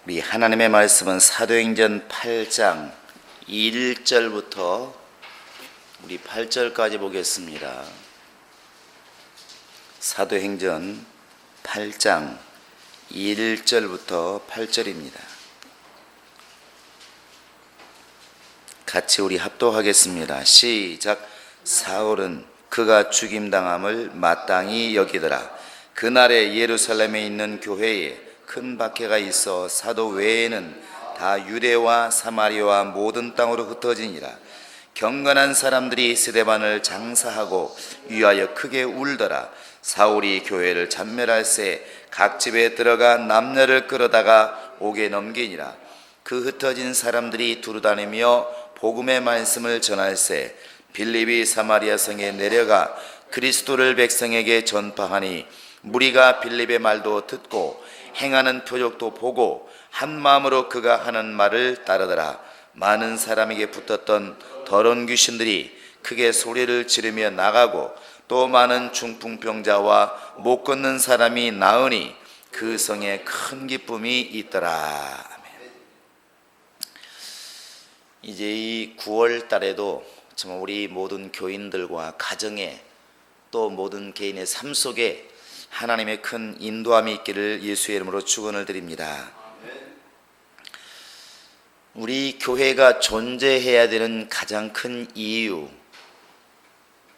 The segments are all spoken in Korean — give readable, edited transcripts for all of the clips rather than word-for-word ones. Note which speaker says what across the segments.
Speaker 1: 우리 하나님의 말씀은 사도행전 8장 1절부터 우리 8절까지 보겠습니다. 사도행전 8장 1절부터 8절입니다. 같이 우리 합독하겠습니다. 시작. 사울은 그가 죽임당함을 마땅히 여기더라. 그날에 예루살렘에 있는 교회에 큰 박해가 있어 사도 외에는 다 유대와 사마리아와 모든 땅으로 흩어지니라. 경건한 사람들이 스데반을 장사하고 위하여 크게 울더라. 사울이 교회를 잔멸할새 각 집에 들어가 남녀를 끌어다가 옥에 넘기니라. 그 흩어진 사람들이 두루다니며 복음의 말씀을 전할새 빌립이 사마리아 성에 내려가 그리스도를 백성에게 전파하니 무리가 빌립의 말도 듣고 행하는 표적도 보고 한 마음으로 그가 하는 말을 따르더라. 많은 사람에게 붙었던 더러운 귀신들이 크게 소리를 지르며 나가고 또 많은 중풍병자와 못 걷는 사람이 나으니 그 성에 큰 기쁨이 있더라. 아멘. 이제 이 9월 달에도 정말 우리 모든 교인들과 가정에 또 모든 개인의 삶 속에 하나님의 큰 인도함이 있기를 예수의 이름으로 축원을 드립니다. 우리 교회가 존재해야 되는 가장 큰 이유,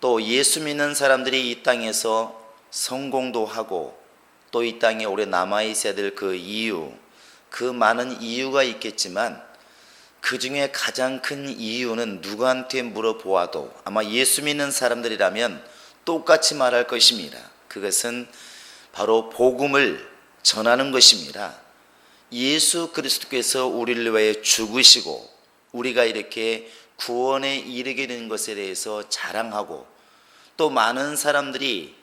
Speaker 1: 또 예수 믿는 사람들이 이 땅에서 성공도 하고 또 이 땅에 오래 남아 있어야 될 그 이유, 그 많은 이유가 있겠지만 그 중에 가장 큰 이유는 누구한테 물어보아도 아마 예수 믿는 사람들이라면 똑같이 말할 것입니다. 그것은 바로 복음을 전하는 것입니다. 예수 그리스도께서 우리를 위해 죽으시고 우리가 이렇게 구원에 이르게 된 것에 대해서 자랑하고 또 많은 사람들이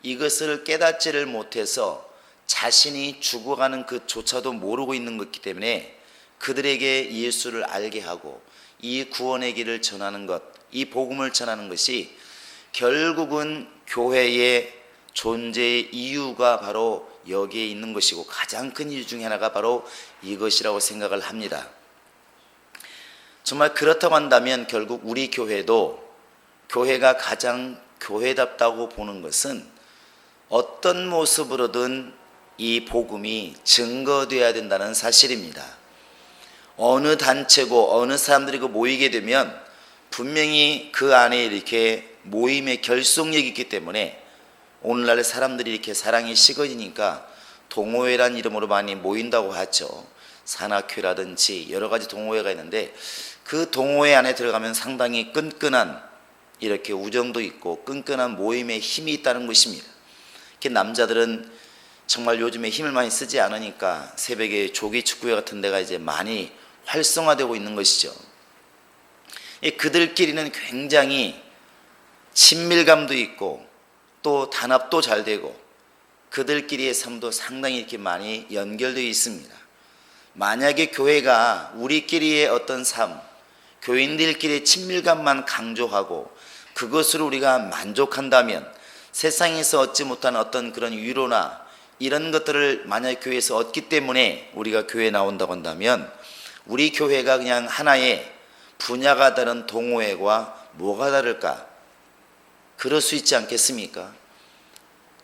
Speaker 1: 이것을 깨닫지를 못해서 자신이 죽어가는 그조차도 모르고 있는 것이기 때문에 그들에게 예수를 알게 하고 이 구원의 길을 전하는 것, 이 복음을 전하는 것이 결국은 교회의 존재의 이유가 바로 여기에 있는 것이고 가장 큰 이유 중에 하나가 바로 이것이라고 생각을 합니다. 정말 그렇다고 한다면 결국 우리 교회도 교회가 가장 교회답다고 보는 것은 어떤 모습으로든 이 복음이 증거되어야 된다는 사실입니다. 어느 단체고 어느 사람들이 모이게 되면 분명히 그 안에 이렇게 모임의 결속력이 있기 때문에 오늘날 사람들이 이렇게 사랑이 식어지니까 동호회란 이름으로 많이 모인다고 하죠. 산악회라든지 여러 가지 동호회가 있는데 그 동호회 안에 들어가면 상당히 끈끈한 이렇게 우정도 있고 끈끈한 모임의 힘이 있다는 것입니다. 이렇게 남자들은 정말 요즘에 힘을 많이 쓰지 않으니까 새벽에 조기 축구회 같은 데가 이제 많이 활성화되고 있는 것이죠. 그들끼리는 굉장히 친밀감도 있고 또 단합도 잘 되고 그들끼리의 삶도 상당히 이렇게 많이 연결되어 있습니다. 만약에 교회가 우리끼리의 어떤 삶, 교인들끼리의 친밀감만 강조하고 그것으로 우리가 만족한다면 세상에서 얻지 못한 어떤 그런 위로나 이런 것들을 만약 교회에서 얻기 때문에 우리가 교회에 나온다고 한다면 우리 교회가 그냥 하나의 분야가 다른 동호회와 뭐가 다를까? 그럴 수 있지 않겠습니까?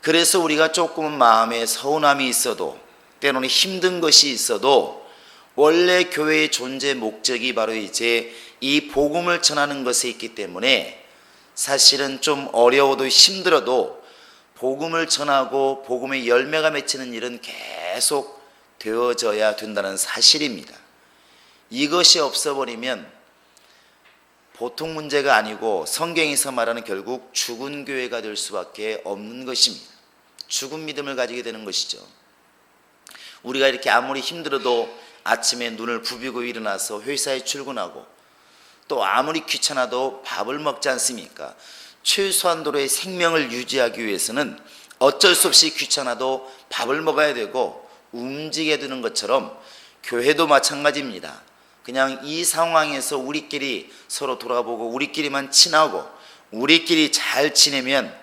Speaker 1: 그래서 우리가 조금은 마음에 서운함이 있어도 때로는 힘든 것이 있어도 원래 교회의 존재 목적이 바로 이제 이 복음을 전하는 것에 있기 때문에 사실은 좀 어려워도 힘들어도 복음을 전하고 복음의 열매가 맺히는 일은 계속 되어져야 된다는 사실입니다. 이것이 없어버리면 보통 문제가 아니고 성경에서 말하는 결국 죽은 교회가 될 수밖에 없는 것입니다. 죽은 믿음을 가지게 되는 것이죠. 우리가 이렇게 아무리 힘들어도 아침에 눈을 부비고 일어나서 회사에 출근하고 또 아무리 귀찮아도 밥을 먹지 않습니까? 최소한도로의 생명을 유지하기 위해서는 어쩔 수 없이 귀찮아도 밥을 먹어야 되고 움직여야 되는 것처럼 교회도 마찬가지입니다. 그냥 이 상황에서 우리끼리 서로 돌아보고 우리끼리만 친하고 우리끼리 잘 지내면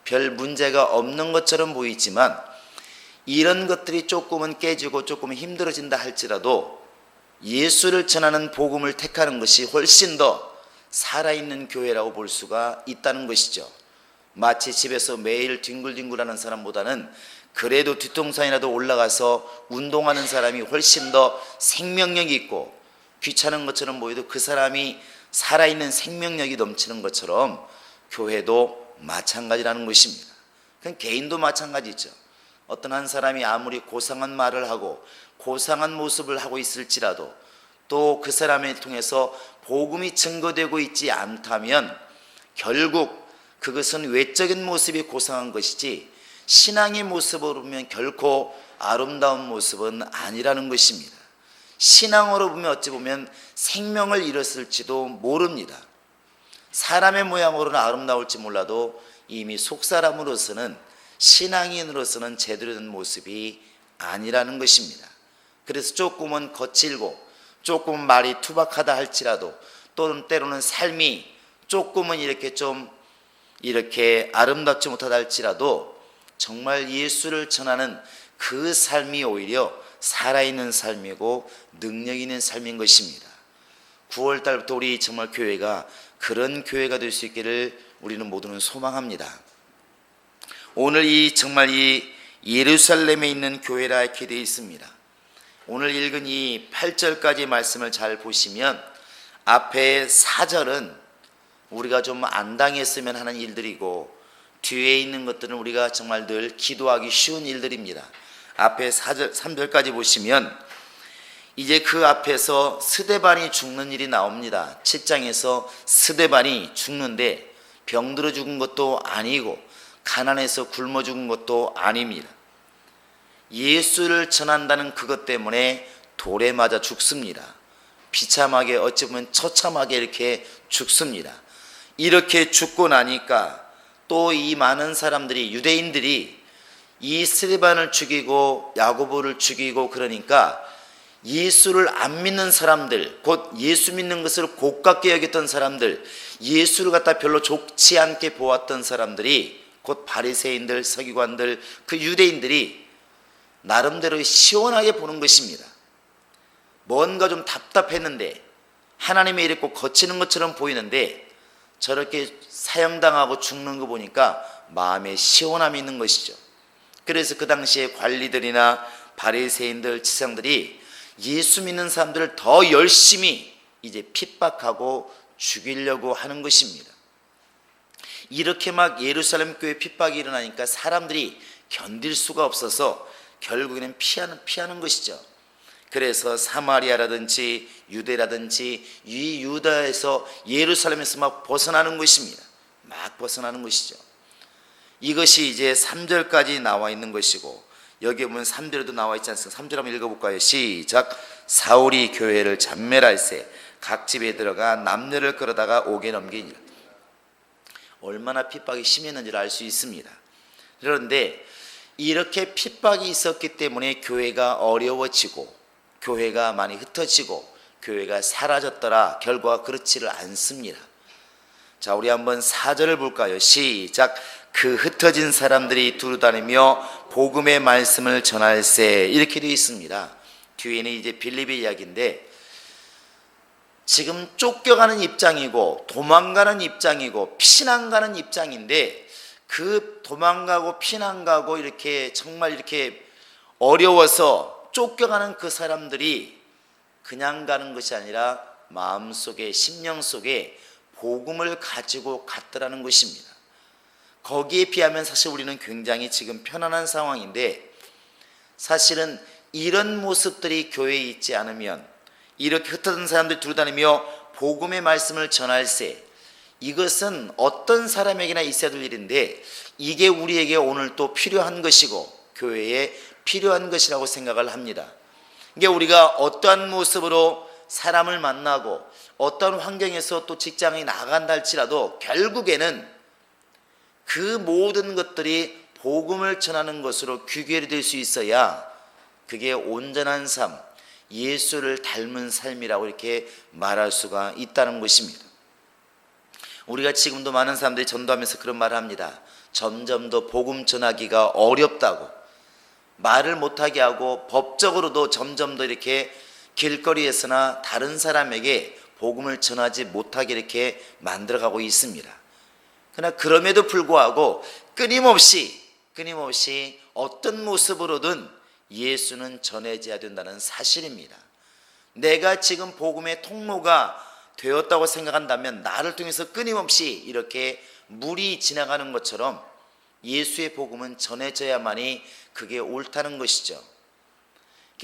Speaker 1: 별 문제가 없는 것처럼 보이지만 이런 것들이 조금은 깨지고 조금은 힘들어진다 할지라도 예수를 전하는 복음을 택하는 것이 훨씬 더 살아있는 교회라고 볼 수가 있다는 것이죠. 마치 집에서 매일 뒹굴뒹굴하는 사람보다는 그래도 뒷동산이라도 올라가서 운동하는 사람이 훨씬 더 생명력이 있고, 귀찮은 것처럼 보여도 그 사람이 살아있는 생명력이 넘치는 것처럼 교회도 마찬가지라는 것입니다. 그건 개인도 마찬가지죠. 어떤 한 사람이 아무리 고상한 말을 하고 고상한 모습을 하고 있을지라도 또 그 사람을 통해서 복음이 증거되고 있지 않다면 결국 그것은 외적인 모습이 고상한 것이지 신앙의 모습으로 보면 결코 아름다운 모습은 아니라는 것입니다. 신앙으로 보면 어찌 보면 생명을 잃었을지도 모릅니다. 사람의 모양으로는 아름다울지 몰라도 이미 속사람으로서는, 신앙인으로서는 제대로 된 모습이 아니라는 것입니다. 그래서 조금은 거칠고 조금 말이 투박하다 할지라도 또는 때로는 삶이 조금은 이렇게 아름답지 못하다 할지라도 정말 예수를 전하는 그 삶이 오히려 살아있는 삶이고 능력 있는 삶인 것입니다. 9월달부터 우리 정말 교회가 그런 교회가 될 수 있기를 우리는 모두는 소망합니다. 오늘 정말 이 예루살렘에 있는 교회라 이렇게 되어 있습니다. 오늘 읽은 이 8절까지 말씀을 잘 보시면 앞에 4절은 우리가 좀 안 당했으면 하는 일들이고 뒤에 있는 것들은 우리가 정말 늘 기도하기 쉬운 일들입니다. 앞에 4절, 3절까지 보시면 이제 그 앞에서 스데반이 죽는 일이 나옵니다. 7장에서 스데반이 죽는데 병들어 죽은 것도 아니고 가난해서 굶어 죽은 것도 아닙니다. 예수를 전한다는 그것 때문에 돌에 맞아 죽습니다. 비참하게, 어찌 보면 처참하게 이렇게 죽습니다. 이렇게 죽고 나니까 또 이 많은 사람들이, 유대인들이 이 스데반을 죽이고 야고보를 죽이고 그러니까 예수를 안 믿는 사람들, 곧 예수 믿는 것을 고깝게 여겼던 사람들, 예수를 갖다 별로 좋지 않게 보았던 사람들이, 곧 바리새인들, 서기관들, 그 유대인들이 나름대로 시원하게 보는 것입니다. 뭔가 좀 답답했는데 하나님의 일이 꼭 거치는 것처럼 보이는데 저렇게 사형당하고 죽는 거 보니까 마음에 시원함이 있는 것이죠. 그래서 그 당시에 관리들이나 바리새인들, 지상들이 예수 믿는 사람들을 더 열심히 이제 핍박하고 죽이려고 하는 것입니다. 이렇게 막 예루살렘 교회 핍박이 일어나니까 사람들이 견딜 수가 없어서 결국에는 피하는 것이죠. 그래서 사마리아라든지 유대라든지 이 유다에서 예루살렘에서 막 벗어나는 것입니다. 막 벗어나는 것이죠. 이것이 이제 3절까지 나와 있는 것이고, 여기 보면 3절에도 나와 있지 않습니까? 3절 한번 읽어볼까요? 시작. 사울이 교회를 잔멸할세 각 집에 들어가 남녀를 끌어다가 옥에 넘기니라. 얼마나 핍박이 심했는지를 알 수 있습니다. 그런데 이렇게 핍박이 있었기 때문에 교회가 어려워지고 교회가 많이 흩어지고 교회가 사라졌더라. 결과가 그렇지를 않습니다. 자, 우리 한번 4절을 볼까요? 시작. 그 흩어진 사람들이 두루다니며 복음의 말씀을 전할세, 이렇게 되어 있습니다. 뒤에는 이제 빌립의 이야기인데 지금 쫓겨가는 입장이고 도망가는 입장이고 피난가는 입장인데 그 도망가고 피난가고 이렇게 정말 이렇게 어려워서 쫓겨가는 그 사람들이 그냥 가는 것이 아니라 마음속에, 심령 속에 복음을 가지고 갔더라는 것입니다. 거기에 비하면 사실 우리는 굉장히 지금 편안한 상황인데 사실은 이런 모습들이 교회에 있지 않으면, 이렇게 흩어진 사람들이 두루다니며 복음의 말씀을 전할세, 이것은 어떤 사람에게나 있어야 될 일인데 이게 우리에게 오늘 또 필요한 것이고 교회에 필요한 것이라고 생각을 합니다. 이게 우리가 어떠한 모습으로 사람을 만나고 어떤 환경에서 또 직장에 나간다 할지라도 결국에는 그 모든 것들이 복음을 전하는 것으로 귀결될 수 있어야 그게 온전한 삶, 예수를 닮은 삶이라고 이렇게 말할 수가 있다는 것입니다. 우리가 지금도 많은 사람들이 전도하면서 그런 말을 합니다. 점점 더 복음 전하기가 어렵다고. 말을 못하게 하고 법적으로도 점점 더 이렇게 길거리에서나 다른 사람에게 복음을 전하지 못하게 이렇게 만들어가고 있습니다. 그러나 그럼에도 불구하고 끊임없이 어떤 모습으로든 예수는 전해져야 된다는 사실입니다. 내가 지금 복음의 통로가 되었다고 생각한다면 나를 통해서 끊임없이 이렇게 물이 지나가는 것처럼 예수의 복음은 전해져야만이 그게 옳다는 것이죠.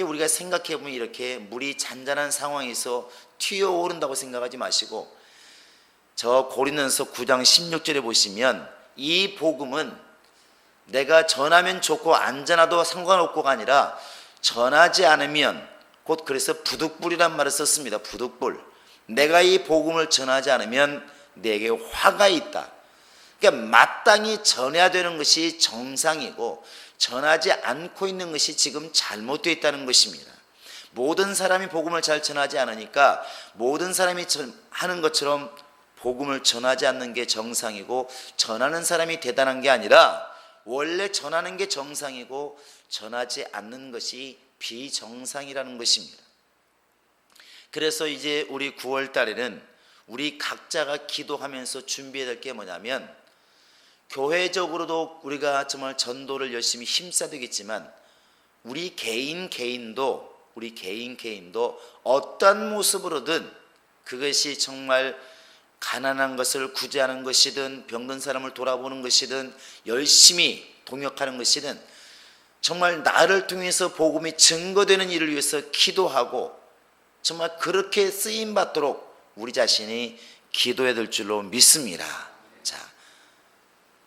Speaker 1: 우리가 생각해 보면 이렇게 물이 잔잔한 상황에서 튀어오른다고 생각하지 마시고 저 고린도전서 9장 16절에 보시면 이 복음은 내가 전하면 좋고 안 전하도 상관없고가 아니라 전하지 않으면 곧 그래서 부득불이란 말을 썼습니다. 부득불. 내가 이 복음을 전하지 않으면 내게 화가 있다. 그러니까 마땅히 전해야 되는 것이 정상이고 전하지 않고 있는 것이 지금 잘못되어 있다는 것입니다. 모든 사람이 복음을 잘 전하지 않으니까 모든 사람이 하는 것처럼 복음을 전하지 않는 게 정상이고 전하는 사람이 대단한 게 아니라 원래 전하는 게 정상이고 전하지 않는 것이 비정상이라는 것입니다. 그래서 이제 우리 9월 달에는 우리 각자가 기도하면서 준비해야 될 게 뭐냐면 교회적으로도 우리가 정말 전도를 열심히 힘써야 되겠지만 우리 개인도 어떤 모습으로든 그것이 정말 가난한 것을 구제하는 것이든 병든 사람을 돌아보는 것이든 열심히 동역하는 것이든 정말 나를 통해서 복음이 증거되는 일을 위해서 기도하고 정말 그렇게 쓰임받도록 우리 자신이 기도해야 될 줄로 믿습니다. 자,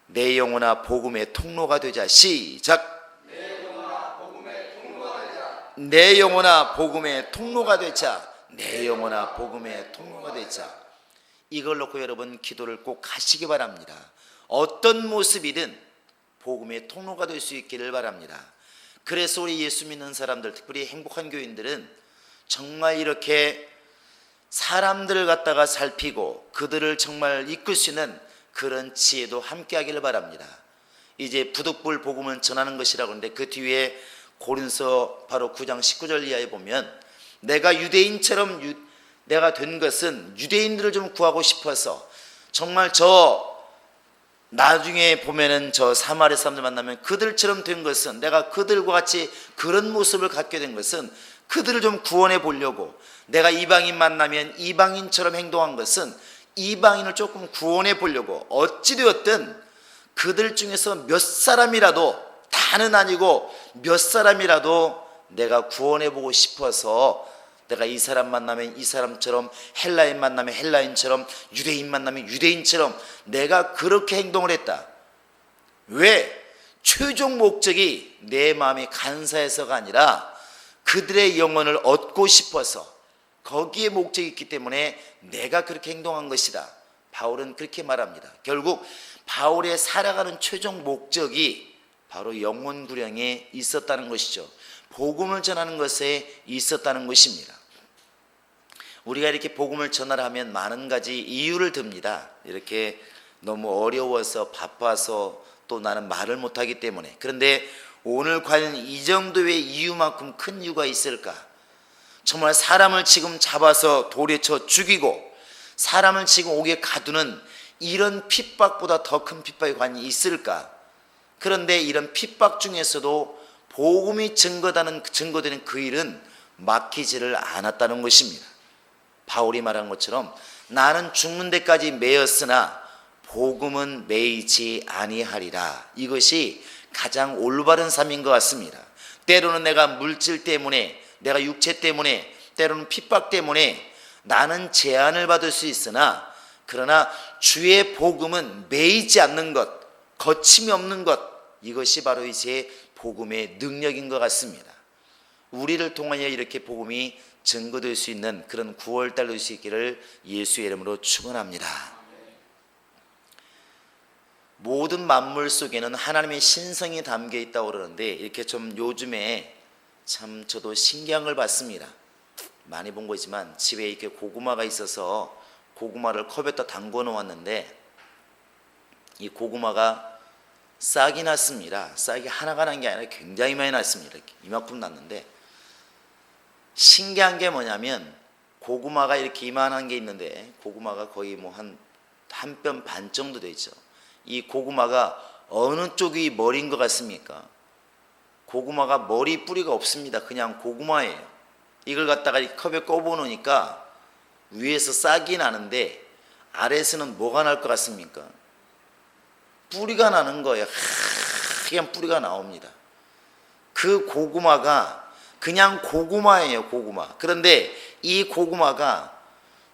Speaker 1: 내 영혼아 복음의 통로가 되자. 시작.
Speaker 2: 내 영혼아 복음의 통로가 되자.
Speaker 1: 내 영혼아 복음의 통로가 되자. 내 영혼아 복음의 통로가 되자. 이걸 놓고 여러분 기도를 꼭 하시기 바랍니다. 어떤 모습이든 복음의 통로가 될 수 있기를 바랍니다. 그래서 우리 예수 믿는 사람들, 특별히 행복한 교인들은 정말 이렇게 사람들을 갖다가 살피고 그들을 정말 이끌 수 있는 그런 지혜도 함께 하기를 바랍니다. 이제 부득불 복음을 전하는 것이라고 하는데 그 뒤에 고린도서 바로 9장 19절 이하에 보면 내가 유대인처럼 내가 된 것은 유대인들을 좀 구하고 싶어서 정말 나중에 보면은 저 사마리아 사람들 만나면 그들처럼 된 것은 내가 그들과 같이 그런 모습을 갖게 된 것은 그들을 좀 구원해 보려고 내가 이방인 만나면 이방인처럼 행동한 것은 이방인을 조금 구원해 보려고 어찌되었든 그들 중에서 몇 사람이라도 다는 아니고 몇 사람이라도 내가 구원해 보고 싶어서 내가 이 사람 만나면 이 사람처럼 헬라인 만나면 헬라인처럼 유대인 만나면 유대인처럼 내가 그렇게 행동을 했다. 왜? 최종 목적이 내 마음이 간사해서가 아니라 그들의 영혼을 얻고 싶어서 거기에 목적이 있기 때문에 내가 그렇게 행동한 것이다. 바울은 그렇게 말합니다. 결국 바울의 살아가는 최종 목적이 바로 영혼 구령에 있었다는 것이죠. 복음을 전하는 것에 있었다는 것입니다. 우리가 이렇게 복음을 전하려 하면 많은 가지 이유를 듭니다. 이렇게 너무 어려워서 바빠서 또 나는 말을 못하기 때문에. 그런데 오늘 과연 이 정도의 이유만큼 큰 이유가 있을까? 정말 사람을 지금 잡아서 돌에 쳐 죽이고 사람을 지금 옥에 가두는 이런 핍박보다 더 큰 핍박이 과연 있을까? 그런데 이런 핍박 중에서도 복음이 증거되는 그 일은 막히지를 않았다는 것입니다. 바울이 말한 것처럼 나는 죽는 데까지 매였으나 복음은 매이지 아니하리라. 이것이 가장 올바른 삶인 것 같습니다. 때로는 내가 물질 때문에 내가 육체 때문에 때로는 핍박 때문에 나는 제한을 받을 수 있으나 그러나 주의 복음은 매이지 않는 것, 거침이 없는 것, 이것이 바로 이제 복음의 능력인 것 같습니다. 우리를 통하여 이렇게 복음이 증거될 수 있는 그런 9월달 될 수 있기를 예수의 이름으로 축원합니다. 모든 만물 속에는 하나님의 신성이 담겨 있다고 그러는데 이렇게 좀 요즘에 참 저도 신기한 걸 봤습니다. 많이 본 거지만 집에 이렇게 고구마가 있어서 고구마를 컵에다 담궈 놓았는데 이 고구마가 싹이 났습니다. 싹이 하나가 난 게 아니라 굉장히 많이 났습니다. 이만큼 났는데, 신기한 게 뭐냐면 고구마가 이렇게 이만한 게 있는데, 고구마가 거의 뭐 한 뼘 반 정도 되죠. 이 고구마가 어느 쪽이 머리인 것 같습니까? 고구마가 머리 뿌리가 없습니다. 그냥 고구마예요. 이걸 갖다가 이 컵에 꼽아 놓으니까 위에서 싹이 나는데 아래에서는 뭐가 날 것 같습니까? 뿌리가 나는 거예요. 하얀 뿌리가 나옵니다. 그 고구마가 그냥 고구마예요. 고구마. 그런데 이 고구마가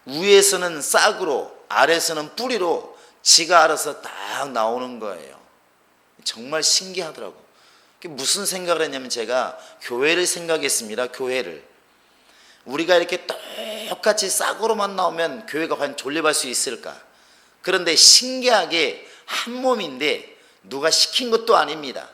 Speaker 1: 위에서는 싹으로 아래에서는 뿌리로 지가 알아서 딱 나오는 거예요. 정말 신기하더라고. 무슨 생각을 했냐면 제가 교회를 생각했습니다. 교회를. 우리가 이렇게 똑같이 싹으로만 나오면 교회가 과연 존립할 수 있을까? 그런데 신기하게 한 몸인데 누가 시킨 것도 아닙니다.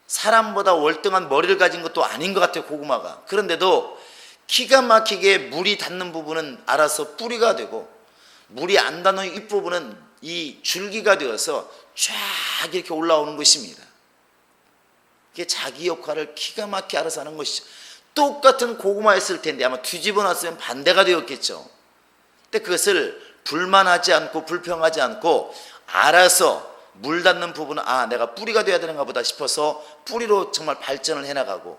Speaker 1: 사람보다 월등한 머리를 가진 것도 아닌 것 같아요. 고구마가. 그런데도 기가 막히게 물이 닿는 부분은 알아서 뿌리가 되고, 물이 안 닿는 윗부분은 이 줄기가 되어서 쫙 이렇게 올라오는 것입니다. 이게 자기 역할을 기가 막히게 알아서 하는 것이죠. 똑같은 고구마였을 텐데 아마 뒤집어 놨으면 반대가 되었겠죠. 근데 그것을 불만하지 않고 불평하지 않고 알아서 물 닿는 부분은 내가 뿌리가 돼야 되는가 보다 싶어서 뿌리로 정말 발전을 해나가고,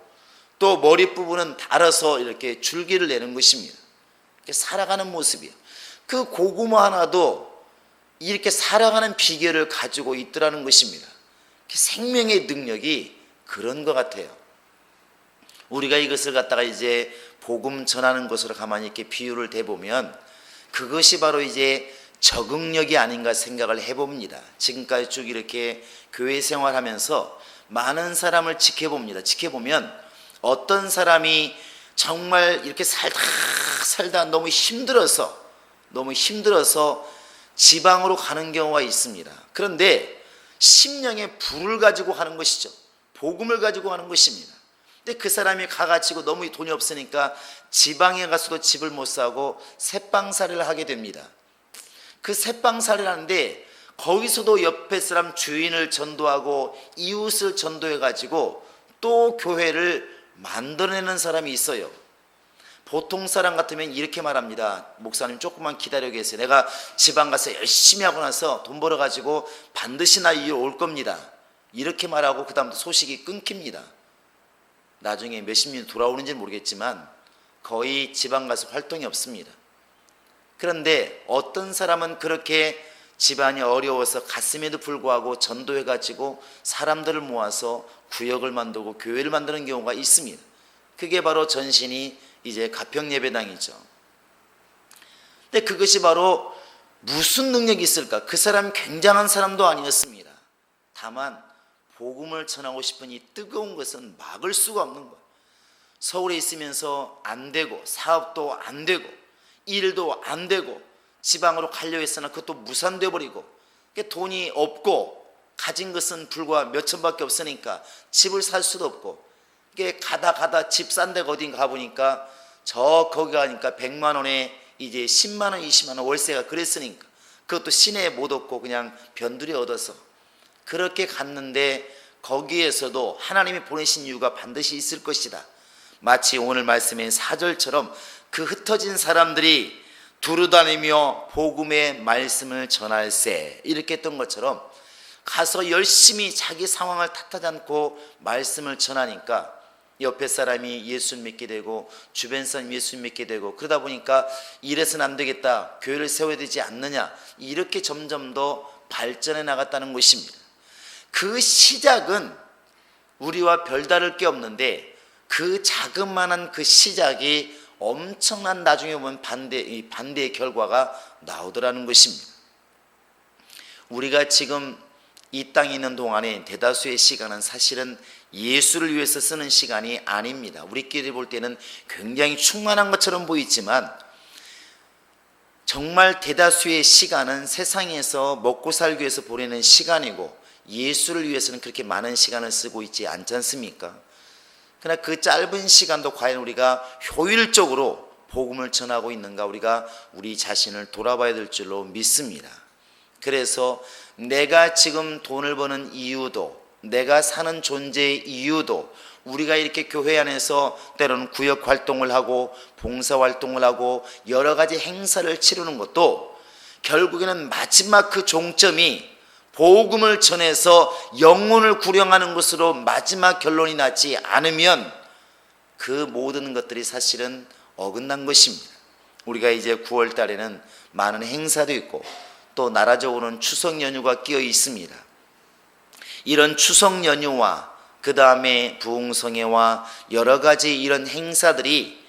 Speaker 1: 또 머리 부분은 알아서 이렇게 줄기를 내는 것입니다. 이렇게 살아가는 모습이에요. 그 고구마 하나도 이렇게 살아가는 비결을 가지고 있더라는 것입니다. 생명의 능력이 그런 것 같아요. 우리가 이것을 갖다가 이제 복음 전하는 것으로 가만히 이렇게 비유를 대보면 그것이 바로 이제 적응력이 아닌가 생각을 해봅니다. 지금까지 쭉 이렇게 교회 생활하면서 많은 사람을 지켜봅니다. 지켜보면 어떤 사람이 정말 이렇게 살다 너무 힘들어서 지방으로 가는 경우가 있습니다. 그런데 심령의 불을 가지고 가는 것이죠. 복음을 가지고 가는 것입니다. 근데 그 사람이 가가지고 너무 돈이 없으니까 지방에 가서도 집을 못 사고 새빵살이를 하게 됩니다. 그 새빵살이를 하는데 거기서도 옆에 사람 주인을 전도하고 이웃을 전도해 가지고 또 교회를 만들어내는 사람이 있어요. 보통 사람 같으면 이렇게 말합니다. 목사님 조금만 기다려 계세요. 내가 지방 가서 열심히 하고 나서 돈 벌어 가지고 반드시 나 이리 올 겁니다. 이렇게 말하고 그 다음부터 소식이 끊깁니다. 나중에 몇십 년 돌아오는지는 모르겠지만 거의 지방 가서 활동이 없습니다. 그런데 어떤 사람은 그렇게 집안이 어려워서 갔음에도 불구하고 전도해 가지고 사람들을 모아서 구역을 만들고 교회를 만드는 경우가 있습니다. 그게 바로 전신이 이제 가평예배당이죠. 근데 그것이 바로 무슨 능력이 있을까? 그 사람 굉장한 사람도 아니었습니다. 다만 복음을 전하고 싶은 이 뜨거운 것은 막을 수가 없는 거예요. 서울에 있으면서 안 되고, 사업도 안 되고, 일도 안 되고, 지방으로 가려 했으나 그것도 무산돼 버리고, 돈이 없고 가진 것은 불과 몇 천밖에 없으니까 집을 살 수도 없고, 가다 집 싼 데가 어딘가 가보니까 거기 가니까 100만 원에 이제 10만 원, 20만 원 월세가 그랬으니까 그것도 시내에 못 얻고 그냥 변두리 얻어서 그렇게 갔는데 거기에서도 하나님이 보내신 이유가 반드시 있을 것이다. 마치 오늘 말씀의 4절처럼 그 흩어진 사람들이 두루다니며 복음의 말씀을 전할세, 이렇게 했던 것처럼 가서 열심히 자기 상황을 탓하지 않고 말씀을 전하니까 옆에 사람이 예수 믿게 되고 주변 사람이 예수 믿게 되고, 그러다 보니까 이래서는 안 되겠다, 교회를 세워야 되지 않느냐, 이렇게 점점 더 발전해 나갔다는 것입니다. 그 시작은 우리와 별다를 게 없는데 그 자그마한 그 시작이 엄청난 나중에 보면 반대의 결과가 나오더라는 것입니다. 우리가 지금 이 땅에 있는 동안에 대다수의 시간은 사실은 예수를 위해서 쓰는 시간이 아닙니다. 우리끼리 볼 때는 굉장히 충만한 것처럼 보이지만 정말 대다수의 시간은 세상에서 먹고 살기 위해서 보내는 시간이고 예수를 위해서는 그렇게 많은 시간을 쓰고 있지 않지 않습니까? 그러나 그 짧은 시간도 과연 우리가 효율적으로 복음을 전하고 있는가, 우리가 우리 자신을 돌아봐야 될 줄로 믿습니다. 그래서 내가 지금 돈을 버는 이유도, 내가 사는 존재의 이유도, 우리가 이렇게 교회 안에서 때로는 구역 활동을 하고 봉사 활동을 하고 여러 가지 행사를 치르는 것도 결국에는 마지막 그 종점이 복음을 전해서 영혼을 구령하는 것으로 마지막 결론이 나지 않으면 그 모든 것들이 사실은 어긋난 것입니다. 우리가 이제 9월 달에는 많은 행사도 있고 또 나라적으로는 추석 연휴가 끼어 있습니다. 이런 추석 연휴와 그 다음에 부흥성회와 여러 가지 이런 행사들이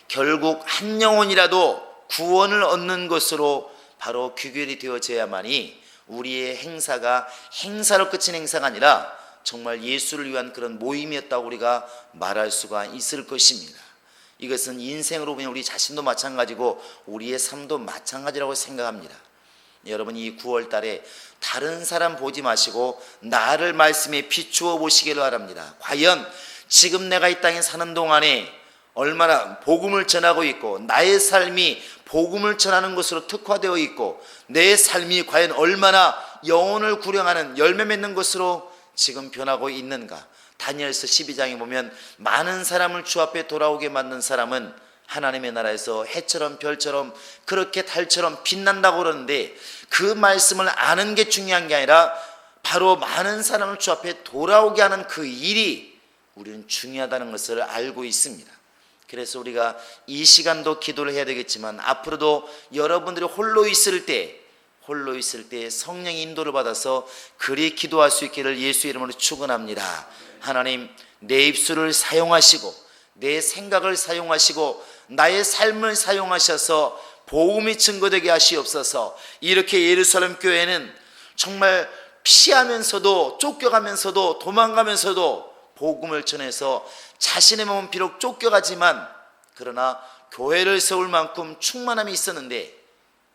Speaker 1: 결국 한 영혼이라도 구원을 얻는 것으로 바로 귀결이 되어져야만이 우리의 행사가 행사로 끝인 행사가 아니라 정말 예수를 위한 그런 모임이었다고 우리가 말할 수가 있을 것입니다. 이것은 인생으로 보면 우리 자신도 마찬가지고 우리의 삶도 마찬가지라고 생각합니다. 여러분, 이 9월 달에 다른 사람 보지 마시고 나를 말씀에 비추어 보시기를 바랍니다. 과연 지금 내가 이 땅에 사는 동안에 얼마나 복음을 전하고 있고 나의 삶이 복음을 전하는 것으로 특화되어 있고 내 삶이 과연 얼마나 영혼을 구령하는 열매 맺는 것으로 지금 변하고 있는가. 다니엘서 12장에 보면 많은 사람을 주 앞에 돌아오게 만든 사람은 하나님의 나라에서 해처럼 별처럼 그렇게 달처럼 빛난다고 그러는데 그 말씀을 아는 게 중요한 게 아니라 바로 많은 사람을 주 앞에 돌아오게 하는 그 일이 우리는 중요하다는 것을 알고 있습니다. 그래서 우리가 이 시간도 기도를 해야 되겠지만 앞으로도 여러분들이 홀로 있을 때 성령의 인도를 받아서 그리 기도할 수 있기를 예수의 이름으로 축원합니다. 하나님, 내 입술을 사용하시고 내 생각을 사용하시고 나의 삶을 사용하셔서 복음이 증거되게 하시옵소서. 이렇게 예루살렘 교회는 정말 피하면서도 쫓겨가면서도 도망가면서도 복음을 전해서 자신의 몸은 비록 쫓겨가지만 그러나 교회를 세울 만큼 충만함이 있었는데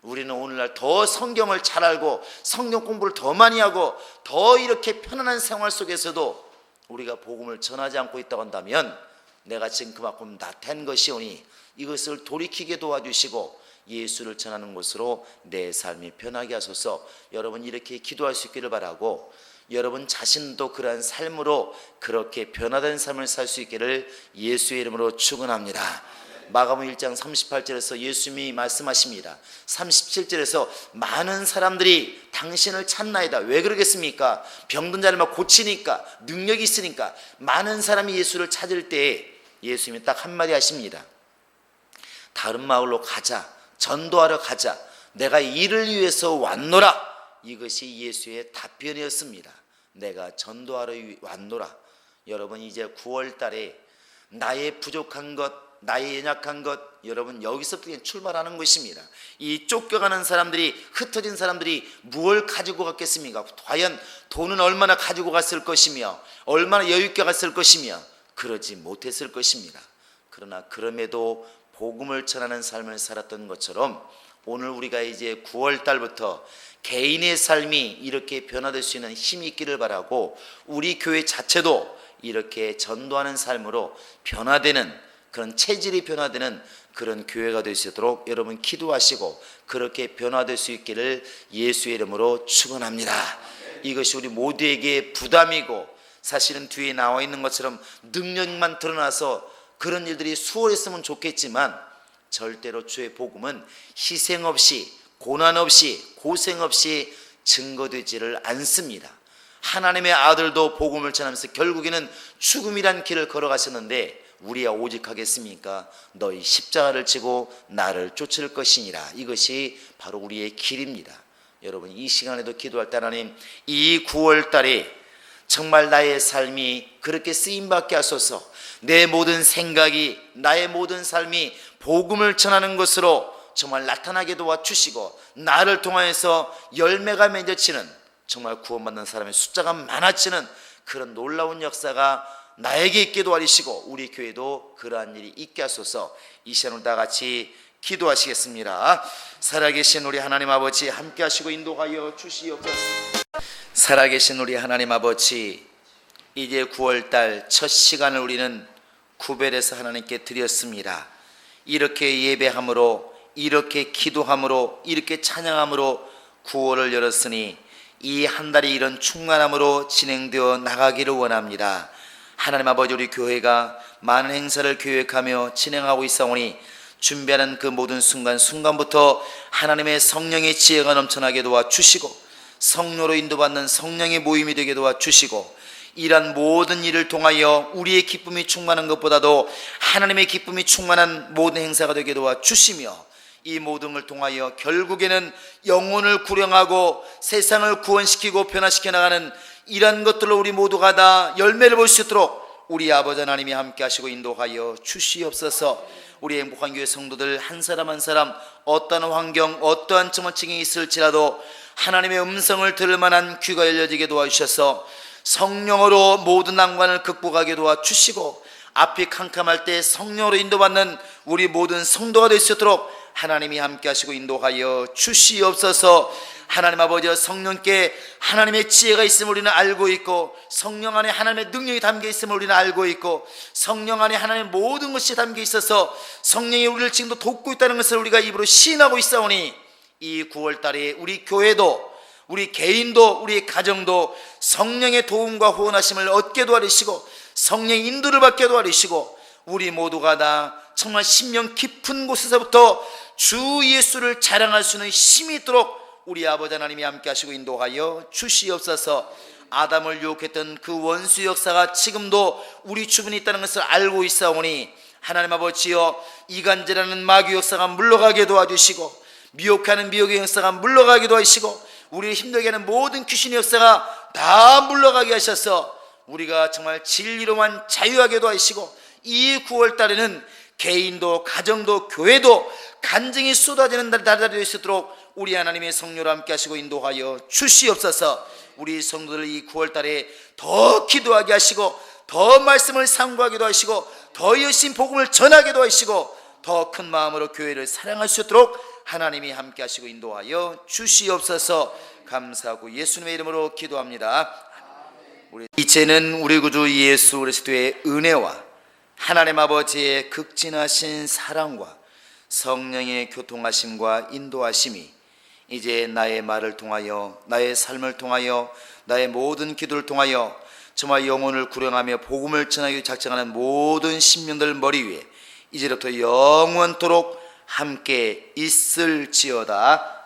Speaker 1: 우리는 오늘날 더 성경을 잘 알고 성경 공부를 더 많이 하고 더 이렇게 편안한 생활 속에서도 우리가 복음을 전하지 않고 있다고 한다면 내가 지금 그만큼 나태한 것이오니 이것을 돌이키게 도와주시고 예수를 전하는 것으로 내 삶이 변하게 하소서. 여러분, 이렇게 기도할 수 있기를 바라고 여러분 자신도 그러한 삶으로 그렇게 변화된 삶을 살 수 있기를 예수의 이름으로 축원합니다. 마가복음 1장 38절에서 예수님이 말씀하십니다. 37절에서 많은 사람들이 당신을 찾나이다. 왜 그러겠습니까? 병든 자를 막 고치니까, 능력이 있으니까. 많은 사람이 예수를 찾을 때 예수님이 딱 한마디 하십니다. 다른 마을로 가자. 전도하러 가자. 내가 이를 위해서 왔노라. 이것이 예수의 답변이었습니다. 내가 전도하러 왔노라. 여러분, 이제 9월 달에 나의 부족한 것, 나의 연약한 것, 여러분 여기서부터 출발하는 것입니다. 이 쫓겨가는 사람들이, 흩어진 사람들이 무엇을 가지고 갔겠습니까? 과연 돈은 얼마나 가지고 갔을 것이며 얼마나 여유 있게 갔을 것이며 그러지 못했을 것입니다. 그러나 그럼에도 복음을 전하는 삶을 살았던 것처럼 오늘 우리가 이제 9월 달부터 개인의 삶이 이렇게 변화될 수 있는 힘이 있기를 바라고 우리 교회 자체도 이렇게 전도하는 삶으로 변화되는 그런 체질이 변화되는 그런 교회가 될 수 있도록 여러분 기도하시고 그렇게 변화될 수 있기를 예수의 이름으로 축원합니다. 이것이 우리 모두에게 부담이고 사실은 뒤에 나와 있는 것처럼 능력만 드러나서 그런 일들이 수월했으면 좋겠지만 절대로 주의 복음은 희생 없이 고난 없이 고생 없이 증거되지를 않습니다. 하나님의 아들도 복음을 전하면서 결국에는 죽음이란 길을 걸어가셨는데 우리야 오직 하겠습니까? 너희 십자가를 지고 나를 쫓을 것이니라. 이것이 바로 우리의 길입니다. 여러분, 이 시간에도 기도할 때 하나님, 이 9월 달에 정말 나의 삶이 그렇게 쓰임받게 하소서. 내 모든 생각이, 나의 모든 삶이 복음을 전하는 것으로 정말 나타나게 도와주시고 나를 통하여서 열매가 맺어지는 정말 구원받는 사람의 숫자가 많아지는 그런 놀라운 역사가 나에게 있게 도와주시고 우리 교회도 그러한 일이 있게 하소서. 이 시간을 다 같이 기도하시겠습니다. 살아계신 우리 하나님 아버지 함께 하시고 인도하여 주시옵소서. 살아계신 우리 하나님 아버지, 이제 9월달 첫 시간을 우리는 구별해서 하나님께 드렸습니다. 이렇게 예배함으로, 이렇게 기도함으로, 이렇게 찬양함으로 9월을 열었으니 이 한 달이 이런 충만함으로 진행되어 나가기를 원합니다. 하나님 아버지, 우리 교회가 많은 행사를 계획하며 진행하고 있사오니 준비하는 그 모든 순간부터 하나님의 성령의 지혜가 넘쳐나게 도와주시고 성령으로 인도받는 성령의 모임이 되게 도와주시고 이러한 모든 일을 통하여 우리의 기쁨이 충만한 것보다도 하나님의 기쁨이 충만한 모든 행사가 되게 도와주시며 이 모든 걸 통하여 결국에는 영혼을 구령하고 세상을 구원시키고 변화시켜 나가는 이러한 것들로 우리 모두가 다 열매를 볼 수 있도록 우리 아버지 하나님이 함께 하시고 인도하여 주시옵소서. 우리 행복한 교회 성도들 한 사람 한 사람 어떠한 환경 어떠한 처지에 있을지라도 하나님의 음성을 들을 만한 귀가 열려지게 도와주셔서 성령으로 모든 난관을 극복하게 도와주시고 앞이 캄캄할 때 성령으로 인도받는 우리 모든 성도가 될 수 있도록 하나님이 함께 하시고 인도하여 주시옵소서. 하나님 아버지, 성령께 하나님의 지혜가 있음을 우리는 알고 있고 성령 안에 하나님의 능력이 담겨 있음을 우리는 알고 있고 성령 안에 하나님의 모든 것이 담겨 있어서 성령이 우리를 지금도 돕고 있다는 것을 우리가 입으로 시인하고 있사오니 이 9월달에 우리 교회도 우리 개인도 우리 가정도 성령의 도움과 후원하심을 얻게 도와주시고 성령의 인도를 받게 도와주시고 우리 모두가 다 정말 심령 깊은 곳에서부터 주 예수를 자랑할 수 있는 힘이 있도록 우리 아버지 하나님이 함께 하시고 인도하여 주시옵소서. 아담을 유혹했던 그 원수 역사가 지금도 우리 주변에 있다는 것을 알고 있사오니 하나님 아버지여 이간질하는 마귀 역사가 물러가게 도와주시고 미혹하는 미혹의 역사가 물러가게 도와주시고 우리를 힘들게 하는 모든 귀신의 역사가 다 물러가게 하셔서 우리가 정말 진리로만 자유하게 도와주시고 이 9월달에는 개인도 가정도 교회도 간증이 쏟아지는 달달이 될 수 있도록 우리 하나님의 성령으로 함께 하시고 인도하여 주시옵소서. 우리 성도들 이 9월달에 더 기도하게 하시고 더 말씀을 상고하기도 하시고 더 열심히 복음을 전하기도 하시고 더 큰 마음으로 교회를 사랑할 수 있도록 하나님이 함께 하시고 인도하여 주시옵소서. 감사하고 예수님의 이름으로 기도합니다. 이제는 우리 구주 예수 그리스도의 은혜와 하나님 아버지의 극진하신 사랑과 성령의 교통하심과 인도하심이 이제 나의 말을 통하여 나의 삶을 통하여 나의 모든 기도를 통하여 정말 영혼을 구령하며 복음을 전하기 작정하는 모든 신명들 머리 위에 이제부터 영원토록 함께 있을지어다.